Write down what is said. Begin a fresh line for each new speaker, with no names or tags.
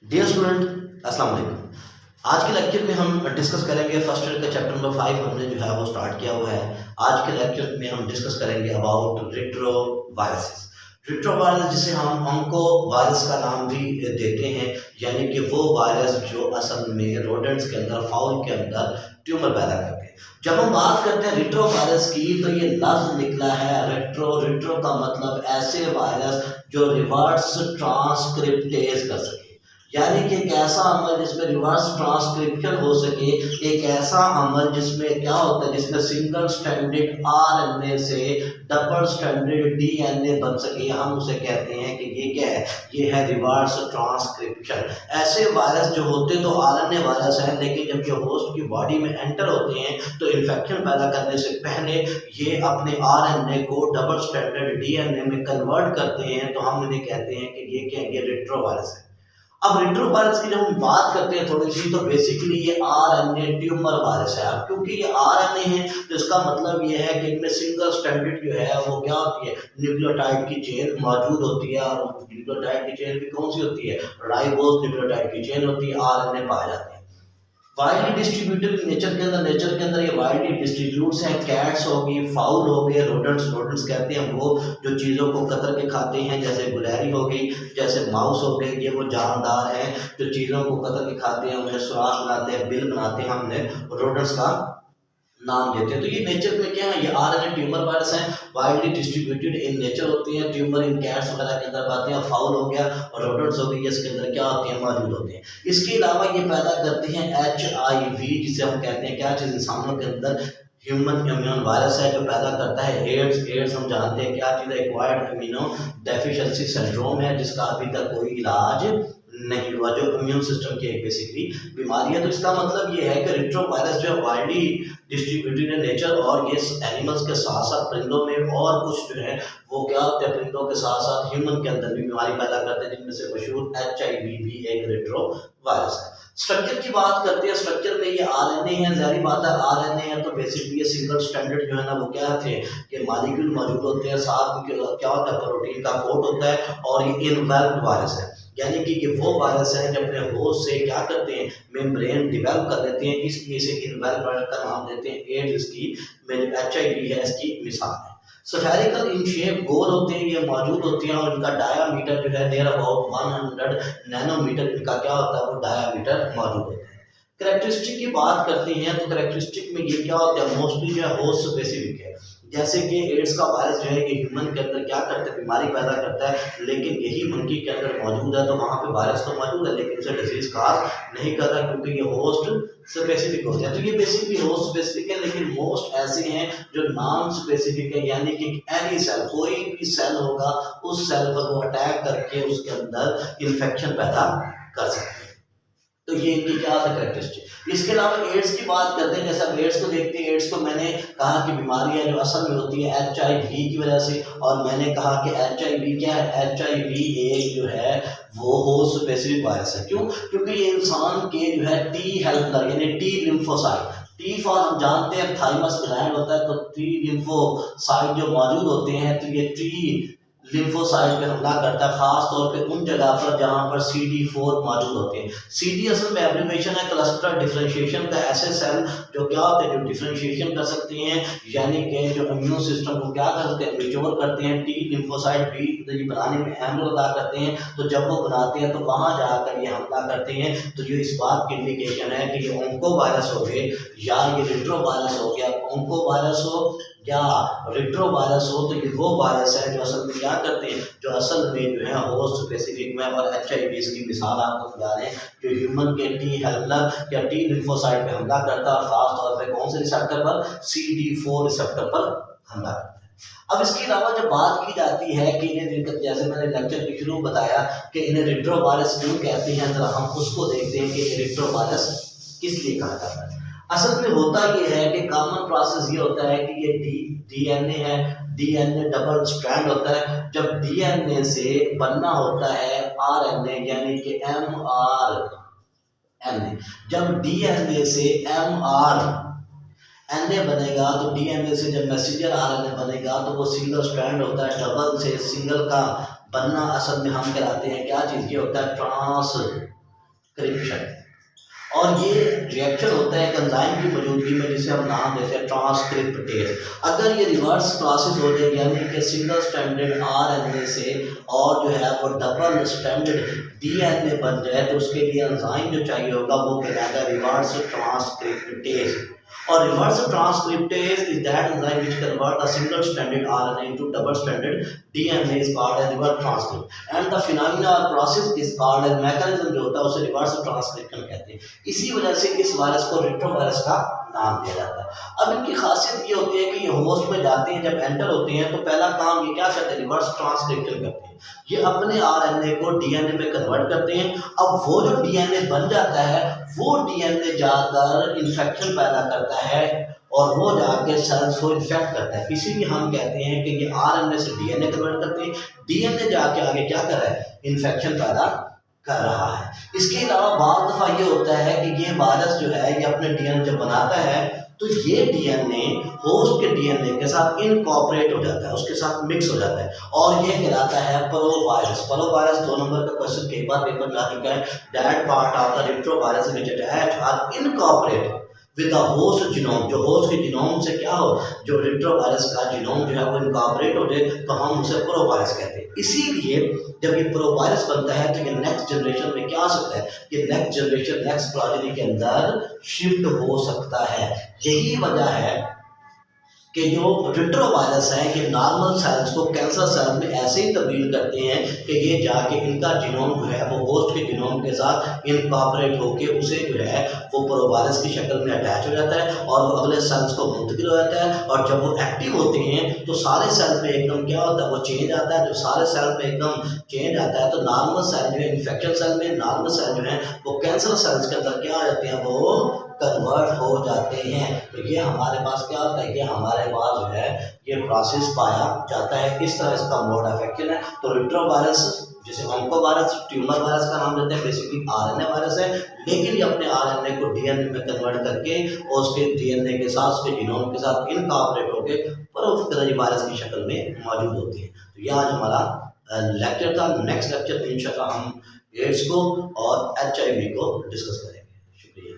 Dear student अस्सलाम वालेकुम। आज के लेक्चर में हम डिस्कस करेंगे फर्स्ट ईयर का चैप्टर नंबर 5 हमने जो है वो स्टार्ट किया हुआ है। आज के लेक्चर में हम डिस्कस करेंगे अबाउट रिट्रोवायरसेस। रिट्रोवायरस जिसे हम ऑन्को वायरस का नाम भी देते हैं, यानी कि वो वायरस जो असल में रोडेंट्स के अंदर फाउल के अंदर ट्यूमर पैदा करते हैं। जब हम बात करते हैं रिट्रोवायरस की तो ये लफ्ज निकला है रिट्रो। रिट्रो का मतलब ऐसे वायरस जो रिवर्स ट्रांसक्रिप्टेज कर सके, यानी कि एक ऐसा अमल जिसमें रिवर्स ट्रांसक्रिप्शन हो सके, एक ऐसा अमल जिसमें क्या होता है, जिसमें सिंगल स्ट्रैंडेड आरएनए से डबल स्ट्रैंडेड डीएनए बन सके, हम उसे कहते हैं कि ये क्या है, ये है रिवर्स ट्रांसक्रिप्शन। ऐसे वायरस जो होते तो आरएनए वायरस है, लेकिन जब ये होस्ट की बॉडी में एंटर होते हैं तो इन्फेक्शन पैदा करने से पहले ये अपने आरएनए को डबल स्ट्रैंडेड डीएनए में कन्वर्ट करते हैं, तो हम इन्हें कहते हैं कि ये क्या है, ये रिट्रोवायरस है। अब रिट्रोवायरस की जब हम बात करते हैं थोड़ी सी, तो बेसिकली ये आरएनए ट्यूमर वायरस है। अब क्योंकि ये आरएनए है तो इसका मतलब ये है कि इनमें सिंगल स्ट्रैंडेड जो है वो क्या होती है, न्यूक्लियोटाइड की चेन मौजूद होती है। और न्यूक्लियोटाइड की चेन भी कौन सी होती है, राइबोस न्यूक्लियोटाइड की चेन होती है, आरएनए पाए जाते हैं। वाइडली डिस्ट्रीब्यूटेड नेचर के अंदर ये वाइडली डिस्ट्रीब्यूट्स हैं। कैट्स होगी, फाउल हो गए, रोडेंट्स। रोडेंट्स कहते हैं वो जो चीज़ों को कतर के खाते हैं, जैसे गुलहरी हो गई, जैसे माउस हो गए, ये वो जानदार हैं जो चीज़ों को कतर के खाते हैं, उन्हें सुराख बनाते हैं, बिल बनाते हैं, हमने रोडेंट्स का नाम देते हैं। तो ये नेचर में क्या है, ये आरएनए ट्यूमर वायरस है, वाइडली डिस्ट्रीब्यूटेड इन नेचर होती हैं। ट्यूमर इन कैट्स वगैरह के अंदर पाते हैं। फाउल हो गया और रोडेंट्स हो गई, इसके अंदर क्या होते हैं, मौजूद होते हैं। इसके अलावा ये पैदा करते हैं HIV, जिसे हम कहते हैं क्या चीज़, इंसानों के अंदर ह्यूमन इम्यून वायरस है जो पैदा करता है एड्स। एड्स हम जानते हैं क्या चीज़ है, एक्वायर्ड इम्यूनो डेफिशिएंसी सिंड्रोम है, जिसका अभी तक कोई इलाज नहीं हुआ, जो इम्यून सिस्टम की एक बेसिकली बीमारी है। तो इसका मतलब ये है कि रिट्रोवायरस जो है वाइडली डिस्ट्रीब्यूटेड इन नेचर, और ये एनिमल्स के साथ साथ परिंदों में और कुछ जो है वो क्या होते हैं, परिंदों के साथ साथ ह्यूमन के अंदर भी बीमारी पैदा करते हैं, जिनमें से मशहूर HIV भी एक रिट्रोवायरस है। स्ट्रक्चर की बात करते हैं, स्ट्रक्चर में ये आरएनए है, जारी बात है आरएनए है तो बेसिकली ये सिंगल स्ट्रैंडेड जो है ना वो क्या थे, ये मॉलिक्यूल मौजूद होते हैं, साथ में क्या होता है, प्रोटीन का कोट होता है, और ये इनवेल्व्ड वायरस है, यानी कि ये वो वायरस है जो अपने होस्ट से क्या करते हैं, मेम्ब्रेन डिवेलप कर लेते हैं, इसलिए इसे इनवेल्व्ड वायरस का नाम देते हैं। एड्स इसकी में जो HIV है इसकी मिसाल है। स्फेरिकल इन शेप, गोल होते हैं, ये मौजूद होती हैं, और इनका डायामीटर जो है नियर अबाउट 100 नैनोमीटर इनका क्या होता है, वो डायामीटर मौजूद होता है। करेक्टरिस्टिक की बात करते हैं तो करेक्टरिस्टिक में ये क्या होता है, मोस्टली जो है होस्ट स्पेसिफिक है। जैसे कि एड्स का वायरस जो है ये ह्यूमन के अंदर क्या करता है, बीमारी पैदा करता है, लेकिन यही मंकी के अंदर मौजूद है, तो वहाँ पे वायरस तो मौजूद है लेकिन उसे डिजीज काज नहीं कर रहा, क्योंकि ये होस्ट स्पेसिफिक होते हैं। तो ये बेसिकली होस्ट स्पेसिफिक है, लेकिन मोस्ट ऐसे हैं जो नॉन स्पेसिफिक है, यानी कि एनी सेल, कोई भी सेल होगा उस सेल पर वो अटैक करके उसके अंदर इन्फेक्शन पैदा कर सकते हैं। तो ये इनकी क्या है करेक्टरिस्टिक। इसके अलावा एड्स की बात करते हैं, जैसे अब एड्स को देखते हैं। एड्स को मैंने कहा कि बीमारी है जो असल में होती है HIV की वजह से, और मैंने कहा कि HIV क्या है, HIV एक जो है वो होस्ट स्पेसिफिक वायरस है। क्यों, क्योंकि ये इंसान के जो है T हेल्पर यानी T लिम्फोसाइट, टी फॉर हम जानते हैं थाइमस ग्लैंड होता है, तो T लिम्फोसाइट जो मौजूद होते हैं, तो ये T लिम्फोसाइट पे हमला करता है, खास तौर पे उन जगह पर जहां पर CD4 मौजूद होते हैं। CD असल में एब्रिविएशन है क्लस्टर डिफरेंशिएशन का, ऐसे सेल जो क्या होते हैं, जो डिफरेंशिएशन कर सकते हैं, यानी कि जो इम्यून सिस्टम को क्या कर सकते हैं, मैच्योर करते हैं। T लिम्फोसाइट भी ये बनाने में अहम रोल अदा करते हैं, तो जब वो बनाते हैं तो वहां जाकर ये हमला करते हैं। तो ये इस बात की इंडिकेशन है कि ये ओंको वायरस हो गए या ये रिट्रोवायरस हो गया, ओंको वायरस हो या रिट्रोवायरस हो, तो ये वो वायरस है जो असल में क्या करते हैं, जो असल में जो है होस्ट स्पेसिफिक में, और HIV इसकी मिसाल आपको बता रहे हैं, जो ह्यूमन के T हेल्पर या T लिम्फोसाइट पे हमला करता है, खास तौर पे कौन से रिसेप्टर पर, CD4 रिसेप्टर पर हमला करता है। अब इसके अलावा जब बात की जाती है कि इन्हें, जैसे मैंने लेक्चर के शुरू बताया कि इन्हें रिट्रोवायरस क्यों कहते हैं, जरा हम उसको देखते हैं कि रिट्रोवायरस किस लिए कहा जाता है। असल में होता ये है कि कॉमन प्रोसेस ये होता है कि ये DNA है, DNA डबल स्ट्रैंड होता है। जब DNA से बनना होता है RNA यानी कि mRNA, जब DNA से mRNA बनेगा, तो DNA से जब मैसेंजर RNA बनेगा तो वो सिंगल स्ट्रैंड होता है। डबल से सिंगल का बनना असल में हम कहलाते हैं क्या चीज़, ये होता है क्रिप्शन। और ये रिएक्शन होता है एक एंजाइम की मौजूदगी में जिसे हम नाम देते हैं ट्रांसक्रिप्टेज। अगर ये रिवर्स प्रोसेस हो जाए यानी कि सिंगल स्ट्रैंडेड आरएनए से और जो है वो डबल स्ट्रैंडेड डीएनए बन जाए तो उसके लिए एंजाइम जो चाहिए होगा वो कहलाएगा रिवर्स ट्रांसक्रिप्टेज। और reverse transcriptase is that enzyme which convert a single stranded RNA into double stranded DNA is called as reverse transcript and the phenomena or process is called as mechanism जो होता है उसे reverse transcription कहते हैं। इसी वजह से इस वायरस को रेट्रोवायरस का नाम दिया जाता है। अब इनकी खासियत ये होती है कि ये होस्ट में जाते हैं, जब एंटर होते हैं तो पहला काम ये क्या करते हैं, रिवर्स ट्रांसक्रिप्शन करते हैं। ये अपने आरएनए को डीएनए में कन्वर्ट करते हैं। अब वो जो डीएनए बन जाता है वो डीएनए जाकर इन्फेक्शन पैदा करता है और वो जाके सेल्स को इन्फेक्ट करता है। इसीलिए हम कहते हैं कि ये आरएनए से डीएनए कन्वर्ट करते हैं, डीएनए जाके आगे क्या कर रहा है, इन्फेक्शन पैदा कर रहा है। इसके अलावा बार दफ़ा ये होता है कि ये वायरस जो है ये अपने डीएनए जब बनाता है तो ये डीएनए होस्ट के डीएनए के साथ इनकॉर्पोरेट हो जाता है, उसके साथ मिक्स हो जाता है और ये कहलाता है प्रोवायरस। प्रोवायरस 2 नंबर का क्वेश्चन कई बार पेपर में आ चुका है। That part of the retrovirus which attach or incorporate with the host genome, जो होस्ट के जीनोम से क्या हो, जो रेट्रोवायरस का जीनोम जो है वो इनकॉर्पोरेट हो जाए तो हम उसे प्रोवायरस कहते हैं। इसीलिए जब ये प्रोवायरस बनता है तो ये नेक्स्ट जनरेशन में क्या हो सकता है, ये नेक्स्ट जनरेशन नेक्स्ट प्रोजेनी के अंदर शिफ्ट हो सकता है। यही वजह है कि जो रेट्रोवायरस है ये नॉर्मल सेल्स को कैंसर सेल्स में ऐसे ही तब्दील करते हैं कि ये जाके इनका जीनोम जो है वो होस्ट के जीनोम के साथ इनकॉर्पोरेट होके उसे जो है वो प्रोवायरस की शक्ल में अटैच हो जाता है और वो अगले सेल्स को मुंतकिल हो जाता है। और जब वो एक्टिव होते हैं तो सारे सेल्स में एकदम क्या होता है, वो चेंज आता है। जब सारे सेल्स में एकदम चेंज आता है तो नॉर्मल सेल जो है इन्फेक्शन सेल में, नॉर्मल सेल जो है वो कैंसर सेल्स के अंदर क्या हो जाते हैं, वो कन्वर्ट हो जाते हैं। तो ये हमारे पास क्या होता है, ये हमारे पास जो है ये प्रोसेस पाया जाता है। इस तरह इसका मोड ऑफ एक्शन है। तो रेट्रोवायरस जिसे ऑन्कोवायरस, ट्यूमर वायरस का नाम देते हैं, बेसिकली आरएनए वायरस है, लेकिन ये अपने आरएनए को डीएनए में कन्वर्ट करके और उसके डीएनए के साथ उसके जीनोम के साथ इनकॉर्पोरेट होके परोपकारी वायरस की शक्ल में मौजूद होते हैं। तो यह आज हमारा लेक्चर था। नेक्स्ट लेक्चर में इंशाल्लाह हम एड्स को और एचआईवी को डिस्कस करेंगे। शुक्रिया।